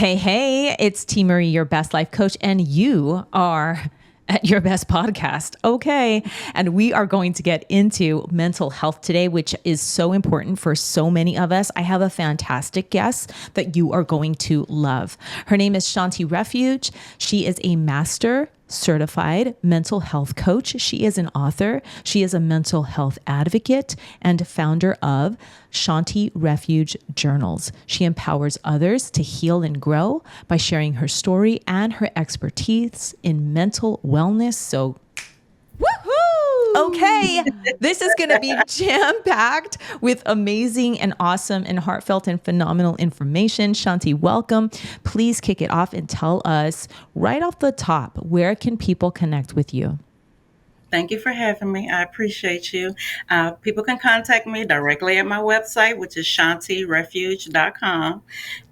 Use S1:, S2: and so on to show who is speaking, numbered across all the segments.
S1: Hey, hey, it's Teemaree, your best life coach, and you are at your best podcast. Okay. And we are going to get into mental health today, which is so important for so many of us. I have a fantastic guest that you are going to love. Her name is Shawnti Refuge. She is a master certified mental health coach. She is an author. She is a mental health advocate and founder of Shawnti Refuge Journals. She empowers others to heal and grow by sharing her story and her expertise in mental wellness. So, woohoo! Okay, this is going to be jam-packed with amazing and awesome and heartfelt and phenomenal information. Shawnti, welcome. Please kick it off and tell us right off the top, where can people connect with you?
S2: Thank you for having me. I appreciate you. People can contact me directly at my website, which is shantirefuge.com.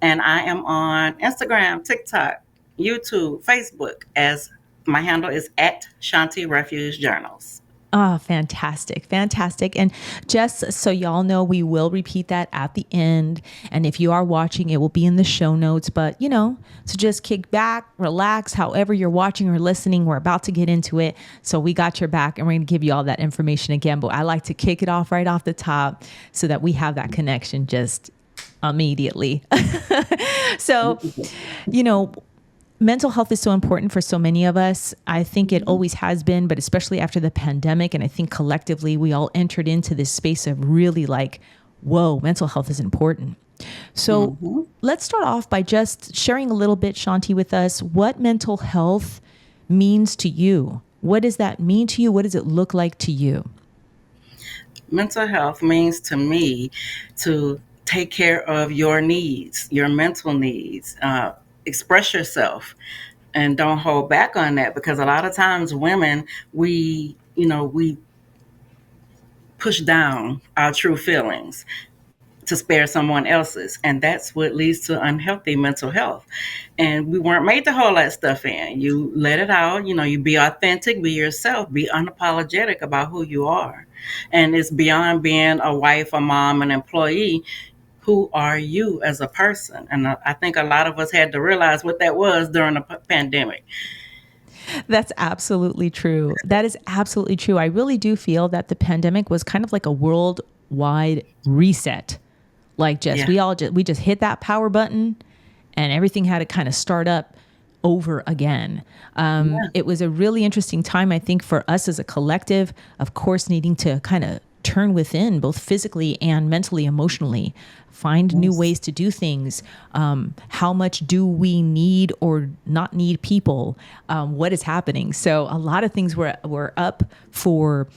S2: And I am on Instagram, TikTok, YouTube, Facebook, as my handle is at Shawnti Refuge Journals.
S1: Oh, fantastic. Fantastic. And just so y'all know, we will repeat that at the end. And if you are watching, it will be in the show notes. But, so just kick back, relax, however you're watching or listening. We're about to get into it. So we got your back and we're going to give you all that information again. But I like to kick it off right off the top so that we have that connection just immediately. So, mental health is so important for so many of us. I think it always has been, but especially after the pandemic. And I think collectively we all entered into this space of really like, whoa, mental health is important. So let's start off by just sharing a little bit, Shawnti, with us what mental health means to you. What does that mean to you? What does it look like to you?
S2: Mental health means to me to take care of your needs, your mental needs, express yourself, and don't hold back on that, because a lot of times women, we push down our true feelings to spare someone else's, and that's what leads to unhealthy mental health. And we weren't made to hold that stuff in. You let it out, you be authentic, be yourself, be unapologetic about who you are. And it's beyond being a wife, a mom, an employee. Who are you as a person? And I think a lot of us had to realize what that was during the pandemic.
S1: That's absolutely true. That is absolutely true. I really do feel that the pandemic was kind of like a worldwide reset. Like we just hit that power button and everything had to kind of start up over again. It was a really interesting time, I think, for us as a collective, of course, needing to kind of turn within, both physically and mentally, emotionally, find new ways to do things. How much do we need or not need people? What is happening? So a lot of things were up for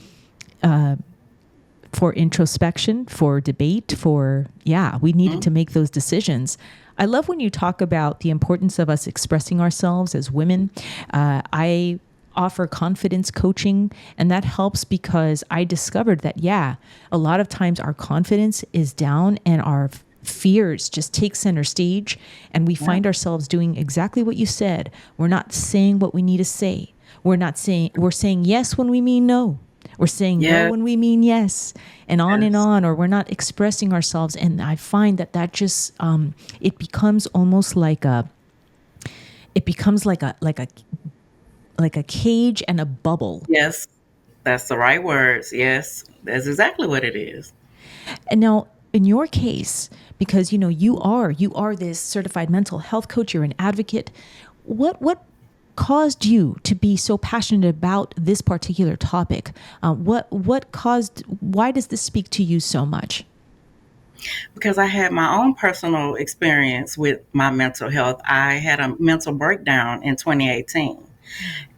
S1: introspection, for debate, we needed to make those decisions. I love when you talk about the importance of us expressing ourselves as women. I offer confidence coaching, and that helps because I discovered that, a lot of times our confidence is down and our fears just take center stage, and we find ourselves doing exactly what you said. We're not saying what we need to say. We're saying yes when we mean no. We're saying no when we mean yes, and on, or we're not expressing ourselves. And I find that just, it becomes almost like a cage and a bubble.
S2: Yes, that's the right words. Yes, that's exactly what it is.
S1: And now in your case, because, you are this certified mental health coach, you're an advocate. What caused you to be so passionate about this particular topic? Why does this speak to you so much?
S2: Because I had my own personal experience with my mental health. I had a mental breakdown in 2018.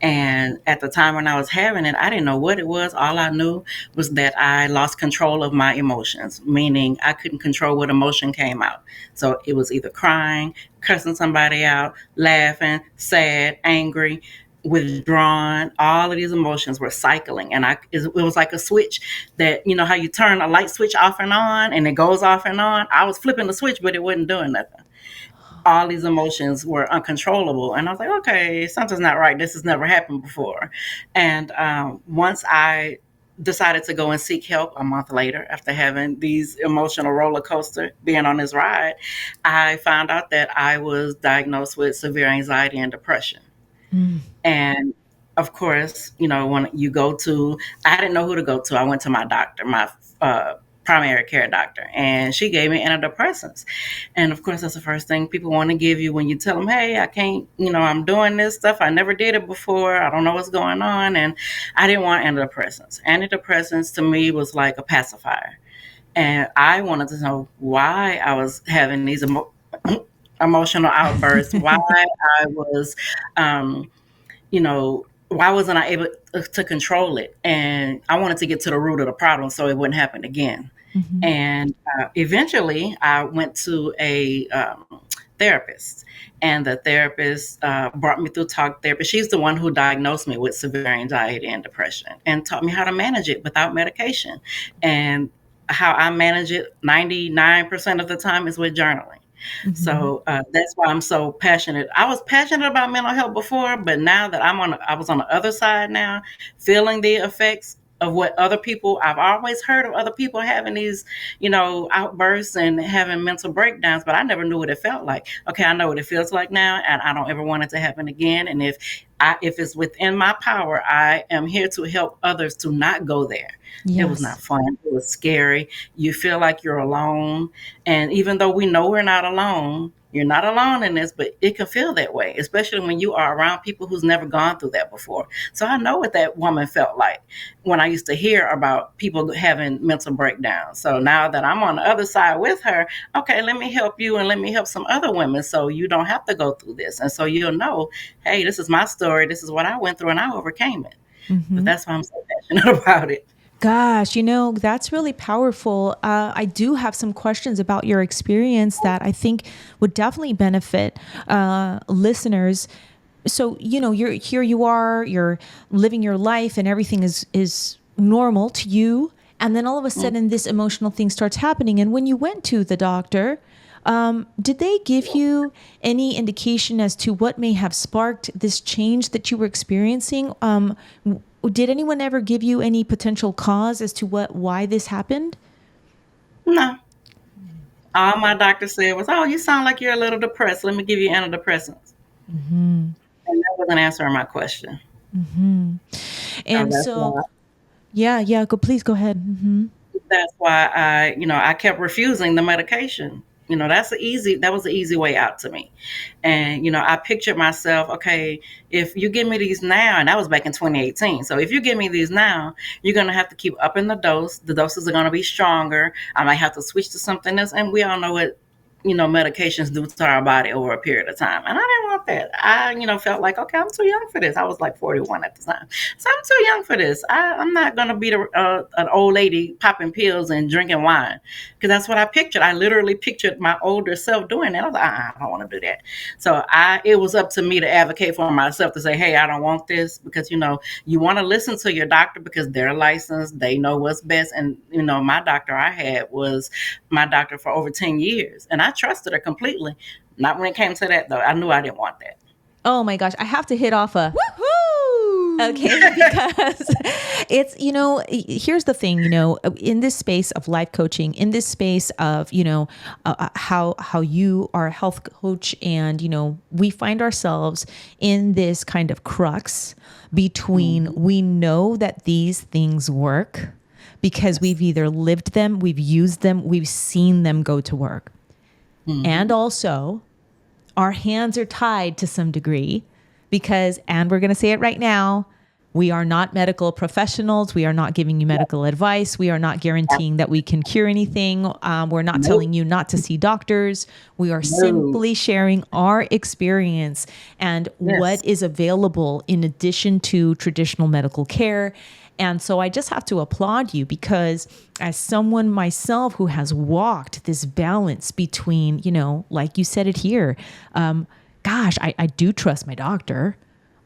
S2: And at the time when I was having it, I didn't know what it was. All I knew was that I lost control of my emotions, meaning I couldn't control what emotion came out. So it was either crying, cursing somebody out, laughing, sad, angry, withdrawn. All of these emotions were cycling. And it was like a switch that, how you turn a light switch off and on and it goes off and on. I was flipping the switch, but it wasn't doing nothing. All these emotions were uncontrollable. And I was like, okay, something's not right. This has never happened before. And once I decided to go and seek help a month later after having these emotional roller coaster, being on this ride. I found out that I was diagnosed with severe anxiety and depression.
S1: Mm.
S2: And of course, when you go to, I didn't know who to go to. I went to my doctor, my uh, primary care doctor, and she gave me antidepressants. And of course, that's the first thing people want to give you when you tell them, hey, I can't, I'm doing this stuff. I never did it before. I don't know what's going on. And I didn't want antidepressants. Antidepressants to me was like a pacifier. And I wanted to know why I was having these emotional outbursts, why I was, um, why wasn't I able to control it? And I wanted to get to the root of the problem so it wouldn't happen again.
S1: Mm-hmm.
S2: And eventually, I went to a therapist, and the therapist brought me through talk therapy. She's the one who diagnosed me with severe anxiety and depression and taught me how to manage it without medication. And how I manage it 99% of the time is with journaling.
S1: Mm-hmm.
S2: So that's why I'm so passionate. I was passionate about mental health before, but now that I was on the other side now, feeling the effects of what other people, I've always heard of other people having these, outbursts and having mental breakdowns, but I never knew what it felt like. Okay, I know what it feels like now, and I don't ever want it to happen again. And if it's within my power, I am here to help others to not go there.
S1: Yes.
S2: It was not fun. It was scary. You feel like you're alone. And even though we know we're not alone, you're not alone in this, but it can feel that way, especially when you are around people who's never gone through that before. So I know what that woman felt like when I used to hear about people having mental breakdowns. So now that I'm on the other side with her, okay, let me help you and let me help some other women so you don't have to go through this. And so you'll know, hey, this is my story. This is what I went through and I overcame it.
S1: Mm-hmm.
S2: But that's why I'm so passionate about it.
S1: Gosh, that's really powerful. I do have some questions about your experience that I think would definitely benefit listeners. So, you're living your life and everything is normal to you. And then all of a sudden this emotional thing starts happening. And when you went to the doctor, did they give you any indication as to what may have sparked this change that you were experiencing? Did anyone ever give you any potential cause as to why this happened?
S2: No. All my doctor said was, oh, you sound like you're a little depressed. Let me give you antidepressants.
S1: Mm-hmm.
S2: And that wasn't answering my question.
S1: Mm-hmm. And please go ahead. Mm-hmm.
S2: That's why I kept refusing the medication. That was the easy way out to me. And, I pictured myself, okay, if you give me these now, and that was back in 2018. So if you give me these now, you're going to have to keep upping the dose. The doses are going to be stronger. I might have to switch to something else. And we all know what, medications do to our body over a period of time. And I didn't want that. I, felt like, okay, I'm too young for this. I was like 41 at the time. So I'm too young for this. I'm not going to be an old lady popping pills and drinking wine, because that's what I pictured. I literally pictured my older self doing that. I was like, I don't want to do that. So it was up to me to advocate for myself to say, hey, I don't want this, because, you want to listen to your doctor because they're licensed. They know what's best. And, my doctor I had was my doctor for over 10 years. And I trusted her completely. Not when it came to that, though. I knew I didn't want that.
S1: Oh my gosh, I have to hit off a woohoo. Okay, because it's, here's the thing, in this space of life coaching, in this space of, how you are a health coach, and, we find ourselves in this kind of crux between we know that these things work because we've either lived them, we've used them, we've seen them go to work. Mm-hmm. And also, our hands are tied to some degree because, and we're going to say it right now, we are not medical professionals. We are not giving you medical advice. We are not guaranteeing that we can cure anything. We're not telling you not to see doctors. We are simply sharing our experience and what is available in addition to traditional medical care. And so I just have to applaud you because as someone myself who has walked this balance between, like you said it here, I do trust my doctor.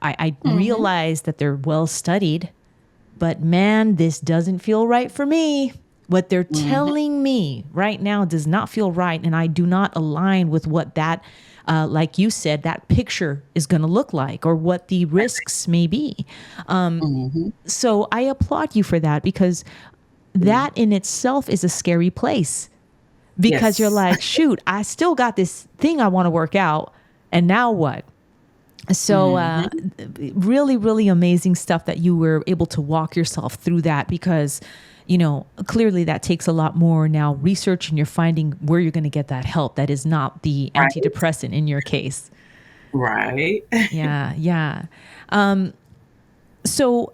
S1: I realize that they're well studied, but man, this doesn't feel right for me. What they're telling me right now does not feel right. And I do not align with what that like you said, that picture is going to look like, or what the risks may be.
S2: Mm-hmm.
S1: So I applaud you for that, because that in itself is a scary place, because you're
S2: Yes.
S1: like, shoot, I still got this thing I want to work out. And now what? So,
S2: Mm-hmm.
S1: really, really amazing stuff that you were able to walk yourself through that, because, clearly that takes a lot more now research, and you're finding where you're going to get that help that is not the
S2: Right.
S1: antidepressant in your case.
S2: Right.
S1: Yeah. Yeah. So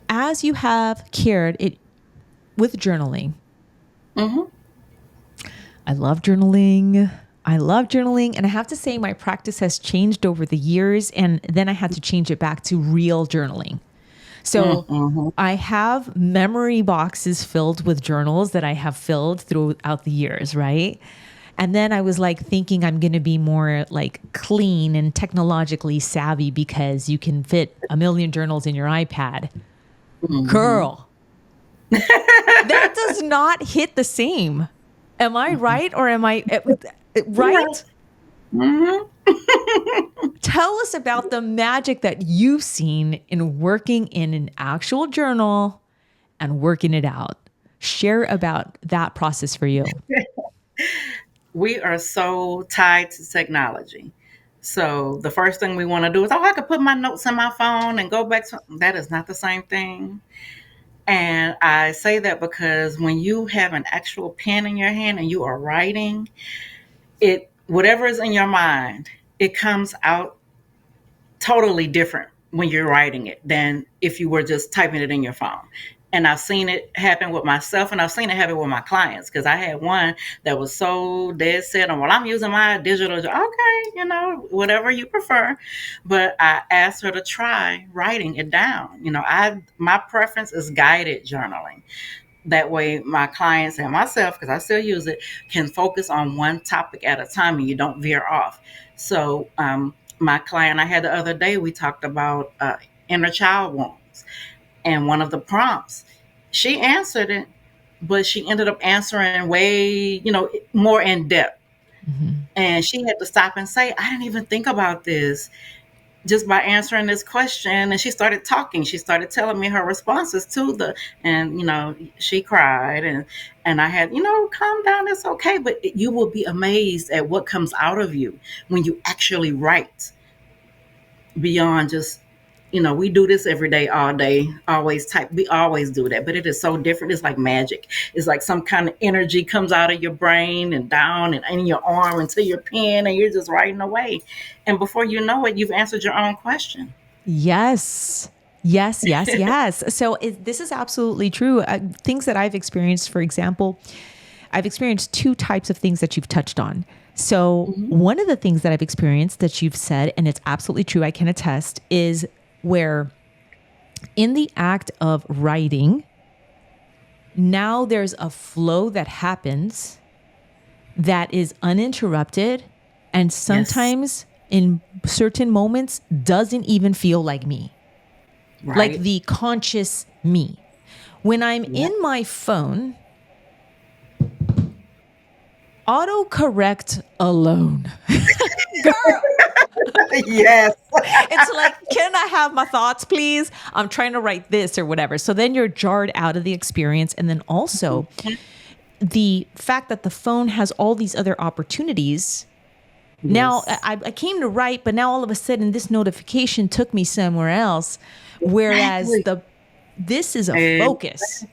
S1: as you have cared it with journaling,
S2: Mm-hmm.
S1: I love journaling. I love journaling. And I have to say, my practice has changed over the years. And then I had to change it back to real journaling. So
S2: Mm-hmm.
S1: I have memory boxes filled with journals that I have filled throughout the years, right? And then I was like thinking I'm going to be more like clean and technologically savvy, because you can fit a million journals in your iPad.
S2: Mm-hmm.
S1: Girl, that does not hit the same. Am I right? Or am I
S2: Yeah.
S1: right?
S2: Mm-hmm.
S1: Tell us about the magic that you've seen in working in an actual journal and working it out. Share about that process for you.
S2: We are so tied to technology. So the first thing we want to do is, I could put my notes in my phone and go back to that is not the same thing. And I say that because when you have an actual pen in your hand and you are writing, it whatever is in your mind, it comes out totally different when you're writing it than if you were just typing it in your phone. And I've seen it happen with myself, and I've seen it happen with my clients, because I had one that was so dead set on, well, I'm using my digital. Okay, whatever you prefer. But I asked her to try writing it down. My preference is guided journaling. That way, my clients and myself, because I still use it, can focus on one topic at a time, and you don't veer off. So, my client I had the other day, we talked about inner child wounds. And one of the prompts, she answered it, but she ended up answering way, more in depth.
S1: Mhm.
S2: And she had to stop and say, I didn't even think about this, just by answering this question. And she started talking, she started telling me her responses to the, and she cried, and I had, calm down, it's okay. But you will be amazed at what comes out of you when you actually write, beyond just, we do this every day, all day, always type, we always do that, but it is so different. It's like magic. It's like some kind of energy comes out of your brain and down and in your arm into your pen, and you're just writing away, and before you know it, you've answered your own question.
S1: Yes. Yes, yes, yes. So this is absolutely true. Things that I've experienced, for example, I've experienced two types of things that you've touched on. So,
S2: Mm-hmm.
S1: one of the things that I've experienced that you've said, and it's absolutely true, I can attest, is where in the act of writing, now there's a flow that happens that is uninterrupted, and
S2: Yes.
S1: sometimes in certain moments doesn't even feel like me, like
S2: Right.
S1: the conscious me. When I'm
S2: Yeah.
S1: in my phone, autocorrect alone. Girl,
S2: Yes.
S1: it's like, can I have my thoughts, please? I'm trying to write this or whatever. So then you're jarred out of the experience. And then also the fact that the phone has all these other opportunities. Now
S2: Yes.
S1: I came to write, but now all of a sudden this notification took me somewhere else. Whereas
S2: Exactly.
S1: this is a
S2: Ex-
S1: focus.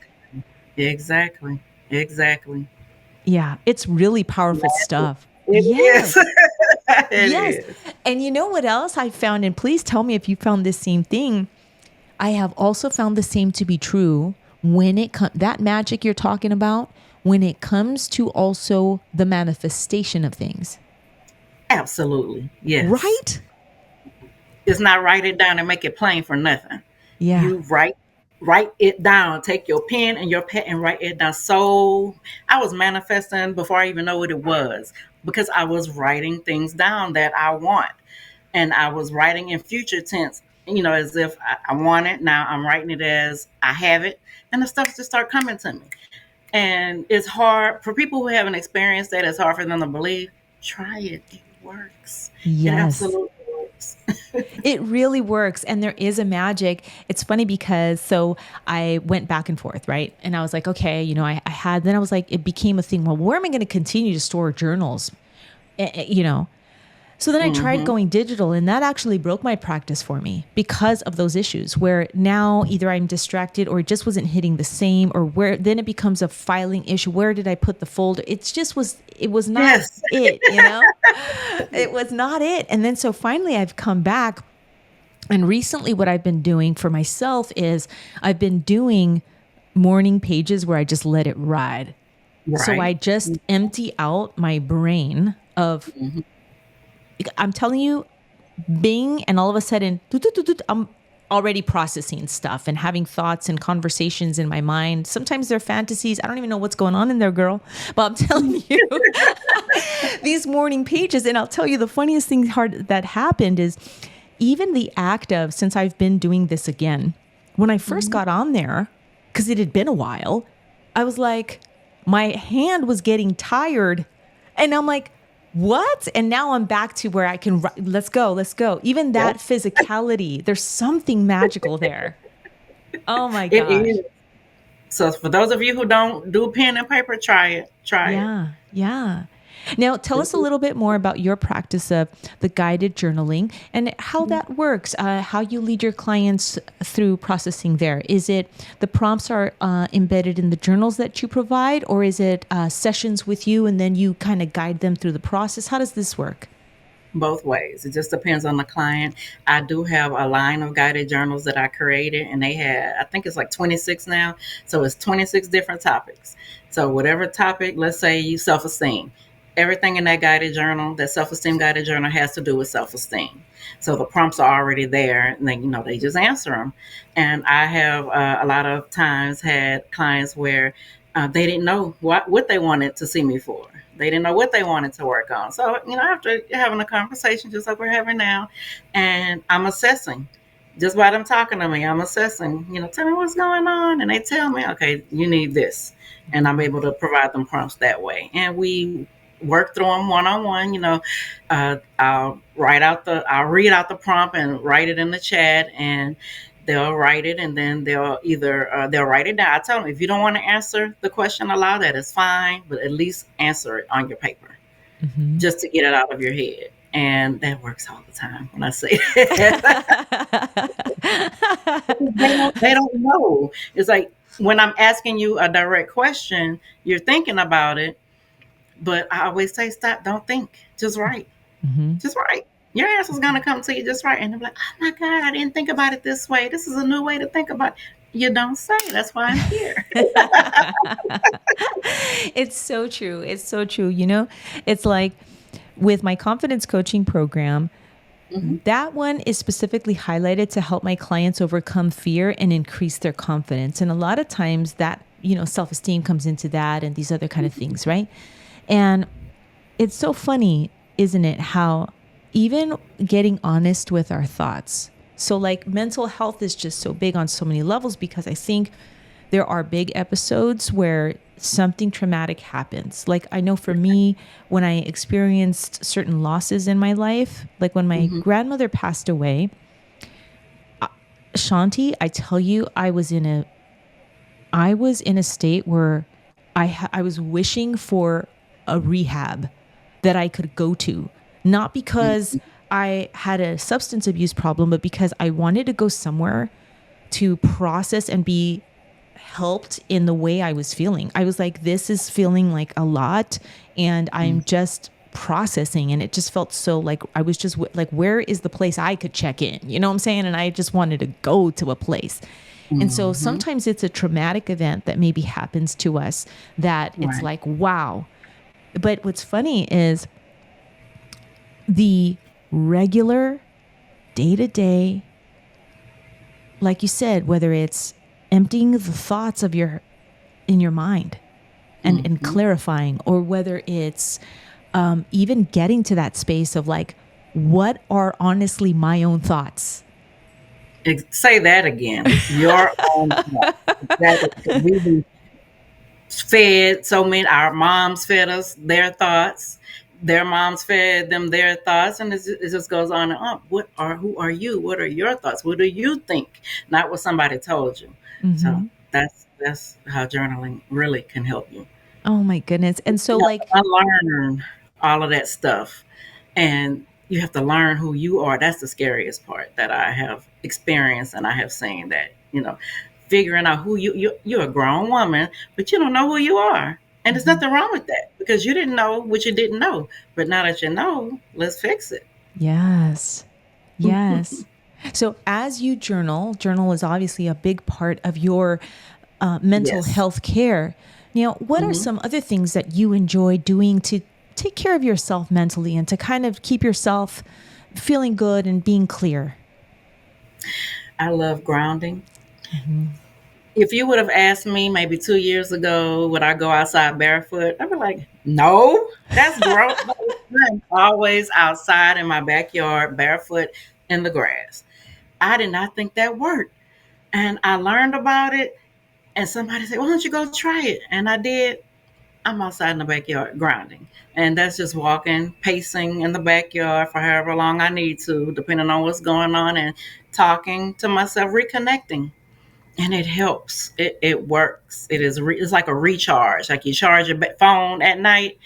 S2: exactly. Exactly.
S1: Yeah, it's really powerful
S2: Magic.
S1: stuff.
S2: It is.
S1: Yes.
S2: It
S1: Yes.
S2: is.
S1: And you know what else I found? And please tell me if you found this same thing. I have also found the same to be true when it comes, that magic you're talking about, when it comes to also the manifestation of things,
S2: Absolutely. Yes.
S1: right?
S2: It's not write it down and make it plain for nothing.
S1: Yeah.
S2: You write it down. Take your pen and your pen and write it down. So I was manifesting before I even know what it was, because I was writing things down that I want. And I was writing in future tense, as if I want it. Now I'm writing it as I have it. And the stuff just start coming to me. And it's hard for people who haven't experienced that, it's hard for them to believe. Try it. It works. It
S1: Yes.
S2: absolutely works.
S1: It really works. And there is a magic. It's funny because so I went back and forth, right? And I was like, okay, I had, then I was like, it became a thing. Well, where am I going to continue to store journals? You know, so then I tried
S2: Hmm.
S1: going digital, and that actually broke my practice for me because of those issues where now either I'm distracted or it just wasn't hitting the same, or where then it becomes a filing issue. Where did I put the folder? It was not
S2: Yes.
S1: it, it was not it. And then so finally I've come back. And recently, what I've been doing for myself is I've been doing morning pages where I just let it ride. So I
S2: Right.
S1: just empty out my brain of,
S2: Hmm.
S1: I'm telling you, Bing, and all of a sudden, I'm already processing stuff and having thoughts and conversations in my mind. Sometimes they're fantasies. I don't even know what's going on in there, girl. But I'm telling you, these morning pages, and I'll tell you the funniest thing hard that happened is even the act of, since I've been doing this again, when I first got on there, because it had been a while, I was like, my hand was getting tired. And I'm like, what? And now I'm back to where I can, let's go, let's go. Even that
S2: Yep.
S1: physicality, there's something magical there. Oh my
S2: It
S1: gosh.
S2: is. So for those of you who don't do pen and paper, try it. Try it.
S1: Yeah. Yeah. Now, tell us a little bit more about your practice of the guided journaling and how that works, how you lead your clients through processing there. Is it the prompts are embedded in the journals that you provide, or is it sessions with you and then you kind of guide them through the process? How does this work?
S2: Both ways. It just depends on the client. I do have a line of guided journals that I created, and they had, I think it's like 26 now. So it's 26 different topics. So, whatever topic, let's say you self esteem, everything in that guided journal, that self esteem guided journal has to do with self esteem. So, the prompts are already there, and then, they just answer them. And I have a lot of times had clients where they didn't know what they wanted to see me for. They didn't know what they wanted to work on. So, after having a conversation just like we're having now, and I'm assessing, just by them talking to me, I'm assessing, tell me what's going on. And they tell me, okay, you need this. And I'm able to provide them prompts that way. And we work through them one on one. I'll read out the prompt and write it in the chat, and they'll write it, and then they'll write it down. I tell them, if you don't want to answer the question aloud, that is fine, but at least answer it on your paper
S1: Hmm.
S2: just to get it out of your head. And that works all the time when I say that. They don't know. It's like when I'm asking you a direct question, you're thinking about it, but I always say, stop, don't think, just write.
S1: Hmm.
S2: Just write. Your answer's gonna come to you just right. And they're like, oh my God, I didn't think about it this way. This is a new way to think about it. You don't say. That's why I'm here.
S1: It's so true. It's so true. It's like with my confidence coaching program,
S2: Hmm.
S1: that one is specifically highlighted to help my clients overcome fear and increase their confidence. And a lot of times that, self esteem comes into that and these other kind of things, right? And it's so funny, isn't it? How even getting honest with our thoughts. So, like, mental health is just so big on so many levels because I think there are big episodes where something traumatic happens. Like, I know for me, when I experienced certain losses in my life, like when my
S2: Hmm.
S1: grandmother passed away, Shawnti, I tell you, I was in a state where I was wishing for a rehab that I could go to, not because I had a substance abuse problem, but because I wanted to go somewhere to process and be helped in the way I was feeling. I was like, this is feeling like a lot, and I'm just processing. And it just felt so like I was just like, where is the place I could check in? You know what I'm saying? And I just wanted to go to a place. And so
S2: Hmm.
S1: sometimes it's a traumatic event that maybe happens to us that it's
S2: Right.
S1: like, wow. But what's funny is the regular day to day, like you said, whether it's emptying the thoughts of your in your mind and
S2: Hmm.
S1: clarifying, or whether it's even getting to that space of like, what are honestly my own thoughts?
S2: Say that again. Your own thoughts. Exactly. Because we be fed so many. Our moms fed us their thoughts. their moms fed them their thoughts, and it just goes on and on. Who are you? What are your thoughts? What do you think? Not what somebody told you. So
S1: Mm-hmm.
S2: that's how journaling really can help you.
S1: Oh my goodness. And so
S2: You have
S1: like,
S2: to unlearn all of that stuff, and you have to learn who you are. That's the scariest part that I have experienced, and I have seen that, figuring out who you're a grown woman, but you don't know who you are. And there's
S1: mhm.
S2: nothing wrong with that, because you didn't know what you didn't know. But now that you know, let's fix it.
S1: Yes. Yes. So as you journal is obviously a big part of your mental
S2: Yes.
S1: health care. Now, what are
S2: Hmm.
S1: some other things that you enjoy doing to take care of yourself mentally and to kind of keep yourself feeling good and being clear?
S2: I love grounding. If you would have asked me maybe 2 years ago, would I go outside barefoot? I'd be like, no, that's gross. I'm always outside in my backyard barefoot in the grass. I did not think that worked. And I learned about it, and somebody said, why don't you go try it? And I did. I'm outside in the backyard grounding. And that's just walking, pacing in the backyard for however long I need to, depending on what's going on, and talking to myself, reconnecting. And it helps. It works. It's like a recharge. Like you charge your phone at night,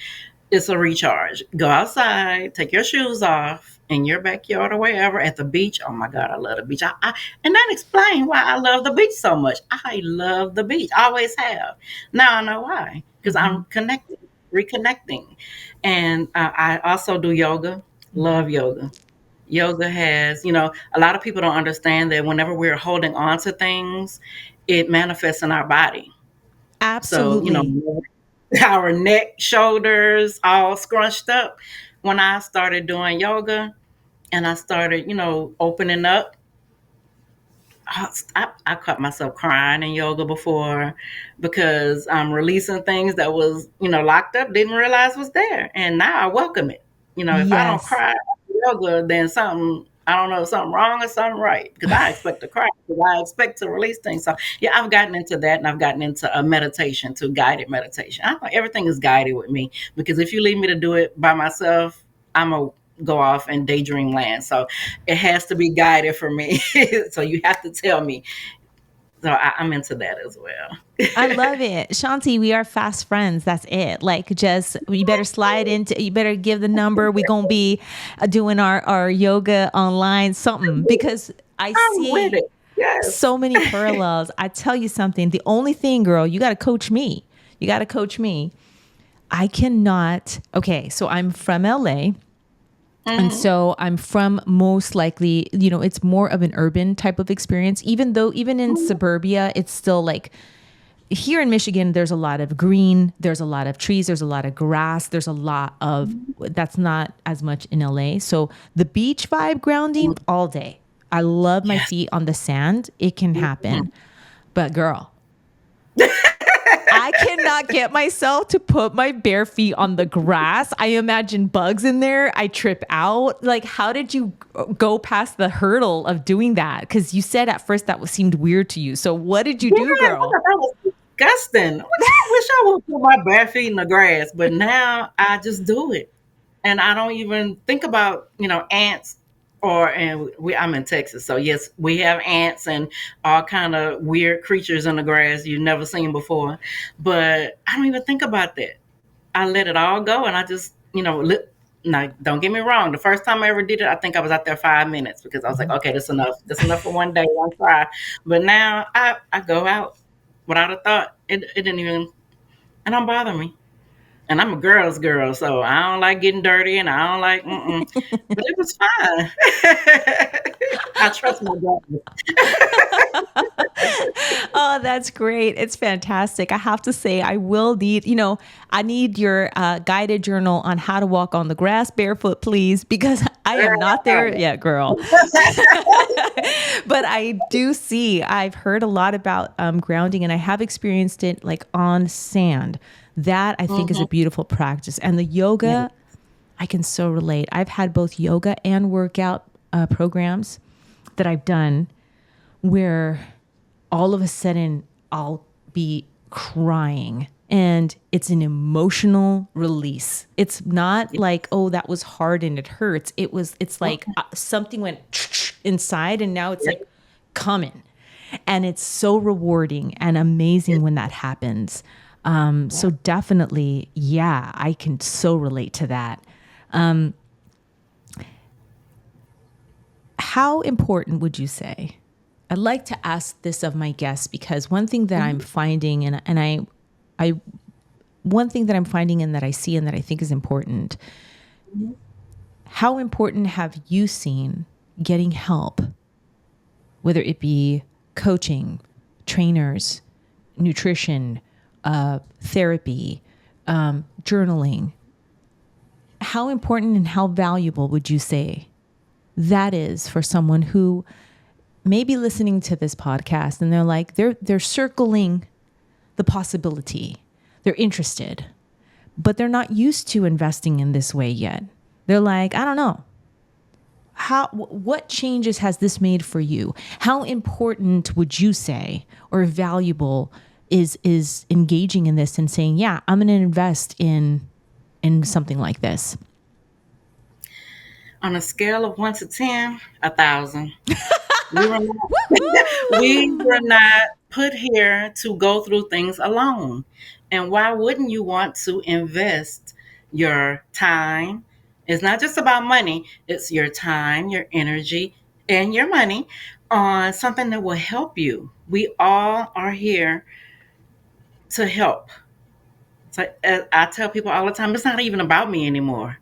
S2: it's a recharge. Go outside, take your shoes off in your backyard or wherever, at the beach. Oh my God, I love the beach. And that explains why I love the beach so much. I love the beach. I always have. Now I know why. Because
S1: Mm-hmm.
S2: I'm connected, reconnecting. And I also do yoga.
S1: Mm-hmm.
S2: Love yoga. Yoga has, a lot of people don't understand that whenever we're holding on to things, it manifests in our body. So,
S1: Absolutely.
S2: our neck, shoulders, all scrunched up. When I started doing yoga and I started, opening up, I caught myself crying in yoga before, because I'm releasing things that was, locked up, didn't realize was there. And now I welcome it. If I don't
S1: Yes.
S2: cry after yoga, then I don't know, something wrong or something right, because I expect to cry, because I expect to release things. So yeah, I've gotten into that, and I've gotten into a meditation, to guided meditation. I think everything is guided with me, because if you leave me to do it by myself, I'm a go off in daydream land. So it has to be guided for me. So you have to tell me. So I'm into that as
S1: I
S2: well.
S1: love it. Shawnti, we are fast friends. That's it. Like, just, you better slide into, you better give the number. We're going to be doing our yoga online, something, because I
S2: I'm with
S1: see
S2: it. Yes.
S1: so many parallels. I tell you something. The only thing, girl, you got to coach me. You got to coach me. I cannot. Okay. So I'm from LA. And
S2: Hmm.
S1: so I'm from, most likely, it's more of an urban type of experience, even though even in suburbia, it's still like, here in Michigan, there's a lot of green, there's a lot of trees, there's a lot of grass, there's a lot of, that's not as much in LA. So the beach vibe, grounding all day. I love my
S2: Yes.
S1: feet on the sand. It can happen.
S2: Mhm.
S1: But girl, I cannot get myself to put my bare feet on the grass. I imagine bugs in there. I trip out. Like, how did you go past the hurdle of doing that? Because you said at first that seemed weird to you. So what did you
S2: Yeah,
S1: do,
S2: I
S1: girl?
S2: thought that was disgusting. I wish I would put my bare feet in the grass, but now I just do it. And I don't even think about, ants, I'm in Texas. So yes, we have ants and all kind of weird creatures in the grass you've never seen before. But I don't even think about that. I let it all go, and I just, now, don't get me wrong. The first time I ever did it, I think I was out there 5 minutes, because I was like,
S1: Mhm.
S2: okay, that's enough. That's enough for one day, one try. But now I go out without a thought. It didn't even, it don't bother me. And I'm a girl's girl, so I don't like getting dirty, and I don't like, but it was fine. I trust my daughter.
S1: Oh, that's great. It's fantastic. I have to say, I will need, I need your guided journal on how to walk on the grass barefoot, please, because I am not there yet, girl. But I do see, I've heard a lot about grounding, and I have experienced it like on sand. That I think is a
S2: Mhm.
S1: beautiful practice. And the
S2: Yeah.
S1: yoga, I can so relate. I've had both yoga and workout programs that I've done where all of a sudden I'll be crying And it's an emotional release. It's not like, oh, that was hard and it hurts. It's like something went inside and now it's like coming. And it's so rewarding and amazing when that happens. So definitely, yeah, I can so relate to that. How important would you say? I'd like to ask this of my guests because one thing that I'm finding I one thing that I'm finding and that I see and that I think is important. How important have you seen getting help, whether it be coaching, trainers, nutrition, therapy, journaling? How important and how valuable would you say that is for someone who may be listening to this podcast and they're like, they're circling the possibility. They're interested, but they're not used to investing in this way yet. They're like, I don't know. What changes has this made for you? How important would you say or valuable is engaging in this and saying, yeah, I'm going to invest in something like this?
S2: On a scale of 1 to 10, 1,000. We were not, we were not put here to go through things alone. And why wouldn't you want to invest your time? It's not just about money, it's your time, your energy, and your money on something that will help you. We all are here to help. So I tell people all the time, it's not even about me anymore.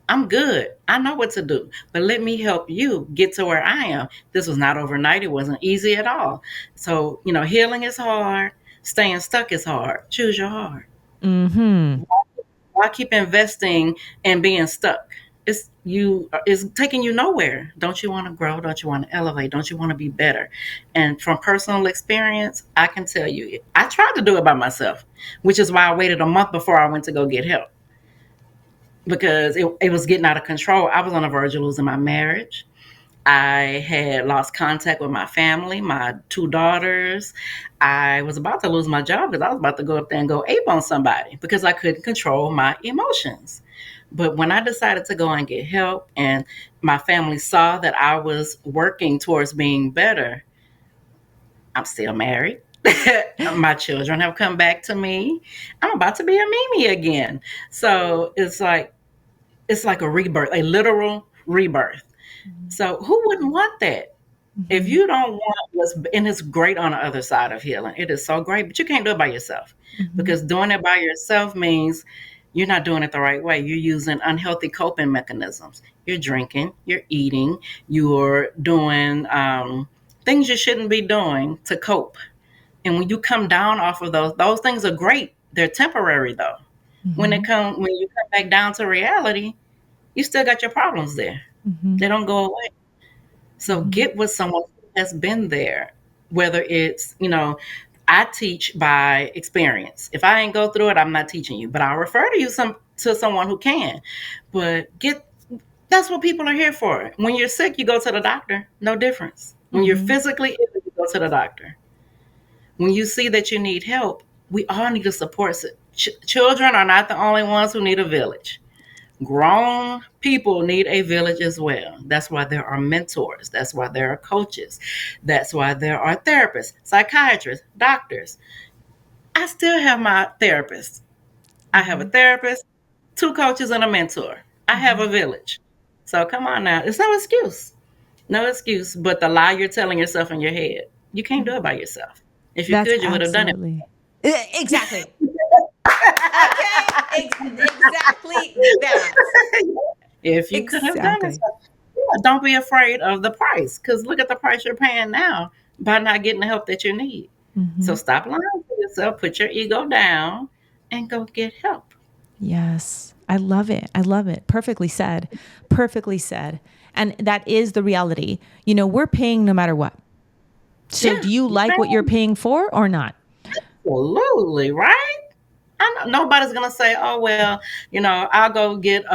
S2: I'm good. I know what to do, but let me help you get to where I am. This was not overnight. It wasn't easy at all. So, healing is hard. Staying stuck is hard. Choose your heart.
S1: Mm-hmm.
S2: Why keep investing and being stuck? It's taking you nowhere. Don't you want to grow? Don't you want to elevate? Don't you want to be better? And from personal experience, I can tell you, I tried to do it by myself, which is why I waited a month before I went to go get help. Because it was getting out of control. I was on the verge of losing my marriage. I had lost contact with my family, my 2 daughters. I was about to lose my job because I was about to go up there and go ape on somebody because I couldn't control my emotions. But when I decided to go and get help and my family saw that I was working towards being better, I'm still married. My children have come back to me. I'm about to be a Mimi again. So it's like a rebirth, a literal rebirth. So who wouldn't want that? If you don't want and it's great on the other side of healing. It is so great, but you can't do it by yourself because doing it by yourself means you're not doing it the right way. You're using unhealthy coping mechanisms. You're drinking, you're eating, you're doing things you shouldn't be doing to cope. And when you come down off of those things are great. They're temporary though. When you come back down to reality, you still got your problems there. They don't go away. So get with someone who has been there, whether it's, I teach by experience. If I ain't go through it, I'm not teaching you, but I'll refer to you to someone who can. But that's what people are here for. When you're sick, you go to the doctor. No difference. When you're physically ill, you go to the doctor. When you see that you need help, we all need a support. Children are not the only ones who need a village. Grown people need a village as well. That's why there are mentors. That's why there are coaches. That's why there are therapists, psychiatrists, doctors. I still have my therapist. I have a therapist, 2 coaches, and a mentor. I have a village. So come on now. It's no excuse. No excuse. But the lie you're telling yourself in your head. You can't do it by yourself. If you could, you would have done it.
S1: Exactly. Okay, exactly that.
S2: If you could have done it, don't be afraid of the price because look at the price you're paying now by not getting the help that you need. So stop lying to yourself, put your ego down, and go get help.
S1: Yes, I love it. I love it. Perfectly said. Perfectly said. And that is the reality. We're paying no matter what. So do you like what you're paying for or not?
S2: Absolutely, right? I know nobody's going to say, oh, well, I'll go get,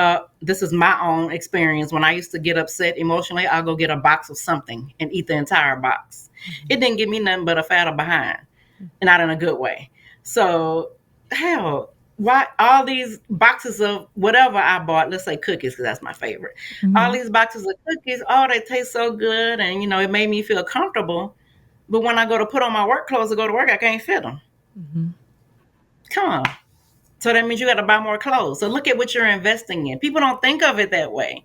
S2: this is my own experience. When I used to get upset emotionally, I'll go get a box of something and eat the entire box. It didn't give me nothing but a fatter behind, and not in a good way. So hell, why all these boxes of whatever I bought, let's say cookies, because that's my favorite. All
S1: Hmm.
S2: these boxes of cookies, oh, they taste so good. And, it made me feel comfortable. But when I go to put on my work clothes to go to work, I can't fit them.
S1: Hmm.
S2: Come on. So that means you got to buy more clothes. So look at what you're investing in. People don't think of it that way.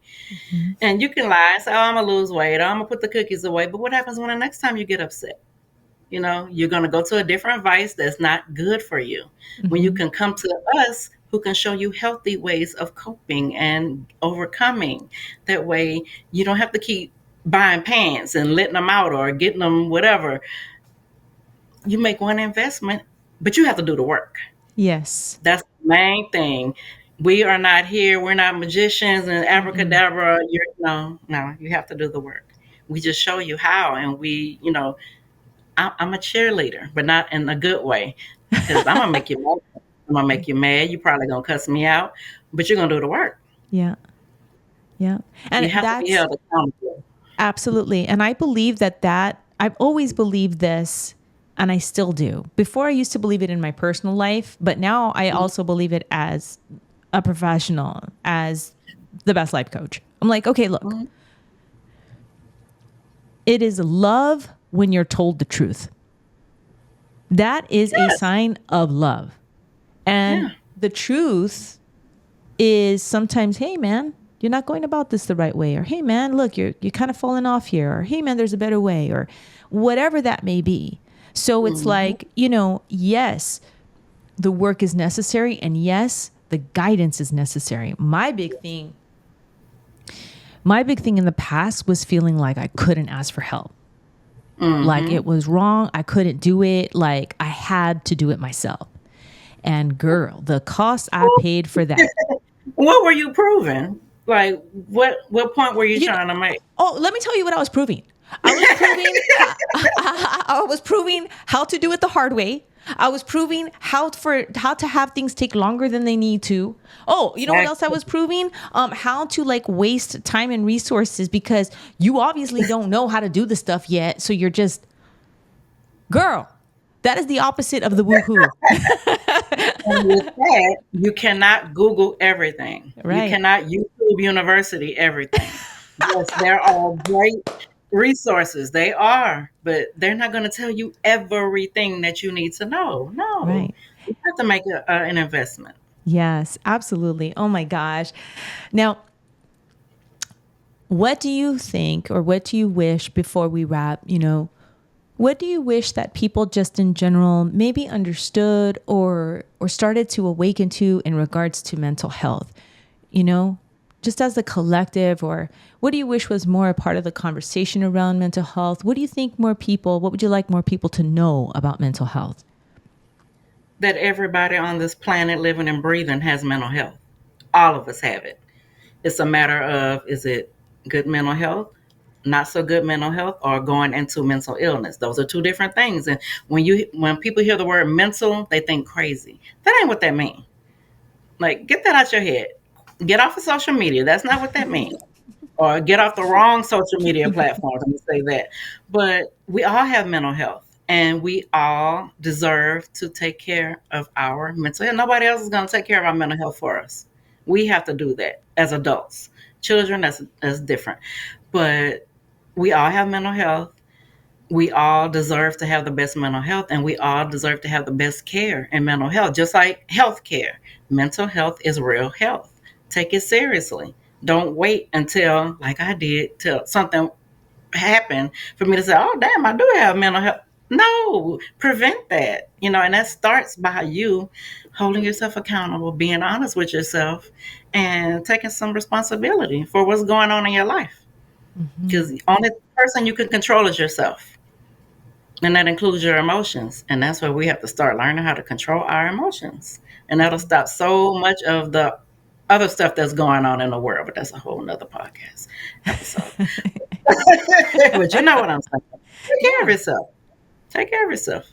S1: Hmm.
S2: And you can lie and say, oh, I'm going to lose weight. Or, I'm going to put the cookies away. But what happens when the next time you get upset? You're going to go to a different vice that's not good for you. When you
S1: Hmm.
S2: can come to us who can show you healthy ways of coping and overcoming. That way you don't have to keep buying pants and letting them out or getting them whatever. You make one investment, but you have to do the work.
S1: Yes.
S2: That's the main thing. We are not here. We're not magicians and
S1: Mm-mm.
S2: abracadabra. No, you have to do the work. We just show you how, and I'm a cheerleader, but not in a good way, because I'm gonna make you mad. I'm gonna make you mad. You're probably gonna cuss me out, but you're gonna do the work.
S1: Yeah. Yeah.
S2: You
S1: And
S2: have to be
S1: that's
S2: held accountable.
S1: absolutely. And I believe that I've always believed this, and I still do. Before I used to believe it in my personal life, but now I also believe it as a professional, as the best life coach. I'm like, okay, look,
S2: Mhm.
S1: it is love when you're told the truth. That is a
S2: Yes,
S1: sign of love. And
S2: yeah.
S1: the truth is sometimes, hey man, you're not going about this the right way, or hey man, look, you're kind of falling off here, or hey man, there's a better way, or whatever that may be. So it's
S2: Hmm.
S1: like, yes, the work is necessary, and yes, the guidance is necessary. My big thing in the past was feeling like I couldn't ask for help. Like
S2: Hmm.
S1: it was wrong, I couldn't do it, like I had to do it myself. And girl, the cost I paid for that.
S2: What were you proving? Like, what point were you
S1: You know,
S2: trying to make?
S1: oh, let me tell you what I was proving. I was proving how, I was proving how to do it the hard way. I was proving how to have things take longer than they need to. Oh, you know what else I was
S2: Exactly.
S1: proving? How to like waste time and resources because you obviously don't know how to do the stuff yet. So you're just, girl, that is the opposite of the woohoo.
S2: And with that, you cannot Google everything. You
S1: Right.
S2: cannot YouTube University everything. Yes, there are great resources. They are, but they're not going to tell you everything that you need to know. No,
S1: Right.
S2: you have to make an investment.
S1: Yes, absolutely. Oh my gosh. Now, what do you think or what do you wish before we wrap, what do you wish that people just in general maybe understood or started to awaken to in regards to mental health? You know, just as a collective, or what do you wish was more a part of the conversation around mental health? What do you think what would you like more people to know about mental health?
S2: That everybody on this planet living and breathing has mental health. All of us have it. It's a matter of, is it good mental health, not so good mental health, or going into mental illness. Those are two different things. And when people hear the word mental, they think crazy. That ain't what that means. Like, get that out your head. Get off of social media. That's not what that means. Or get off the wrong social media platforms. Let me say that. But we all have mental health, and we all deserve to take care of our mental health. Nobody else is going to take care of our mental health for us. We have to do that as adults. Children, that's different. But we all have mental health. We all deserve to have the best mental health, and we all deserve to have the best care in mental health, just like health care. Mental health is real health. Take it seriously. Don't wait until, like I did, till something happened for me to say, oh, damn, I do have mental health. No, prevent that. And that starts by you holding yourself accountable, being honest with yourself, and taking some responsibility for what's going on in your life.
S1: Hmm.
S2: Because the only person you can control is yourself. And that includes your emotions. And that's where we have to start learning how to control our emotions. And that'll stop so much of the other stuff that's going on in the world. But that's a whole nother podcast episode. But you know what I'm saying. Take care of
S1: Yeah.
S2: yourself. Take care of yourself.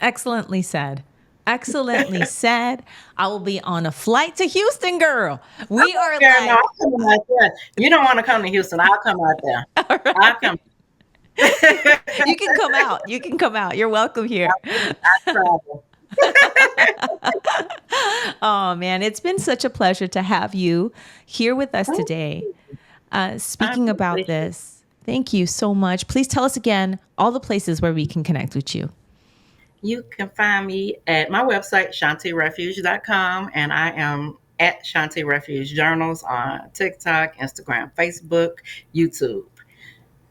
S1: Excellently said. Excellently said. I will be on a flight to Houston, girl. We are
S2: Yeah, no,
S1: like,
S2: I'm coming out there. You don't want to come to Houston. I'll come out there.
S1: all
S2: I'll
S1: right.
S2: come.
S1: You can come out. You can come out. You're welcome here.
S2: I travel.
S1: Oh man, it's been such a pleasure to have you here with us today. Speaking about this, thank you so much. Please tell us again all the places where we can connect with you.
S2: You can find me at my website, ShawntiRefuge.com, and I am at Shawnti Refuge Journals on TikTok, Instagram, Facebook, YouTube.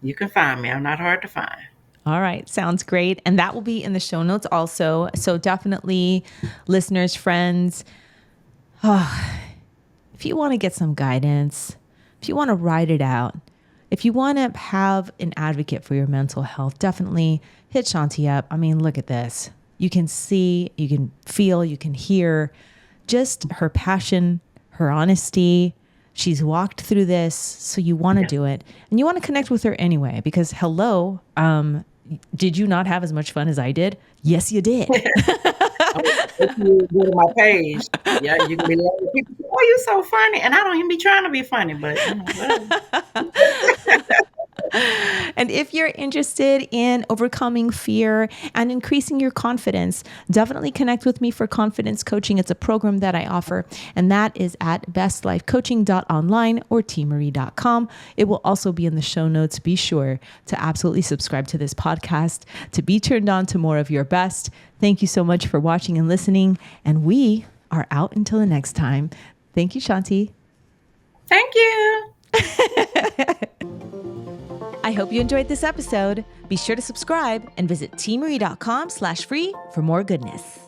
S2: You can find me. I'm not hard to find.
S1: All right. Sounds great. And that will be in the show notes also. So definitely, listeners, friends, if you want to get some guidance, if you want to write it out, if you want to have an advocate for your mental health, definitely hit Shawnti up. I mean, look at this. You can see, you can feel, you can hear just her passion, her honesty. She's walked through this, so you want to do it. And you want to connect with her anyway, because hello, did you not have as much fun as I did? Yes, you did.
S2: If you go to my page, yeah, you can be like, people say, oh, you're so funny. And I don't even be trying to be funny, but whatever.
S1: And if you're interested in overcoming fear and increasing your confidence, definitely connect with me for confidence coaching. It's a program that I offer, and that is at bestlifecoaching.online or teemaree.com. It will also be in the show notes. Be sure to absolutely subscribe to this podcast to be turned on to more of your best. Thank you so much for watching and listening, and we are out until the next time. Thank you, Shawnti.
S2: Thank you.
S1: I hope you enjoyed this episode. Be sure to subscribe and visit teemaree.com/free for more goodness.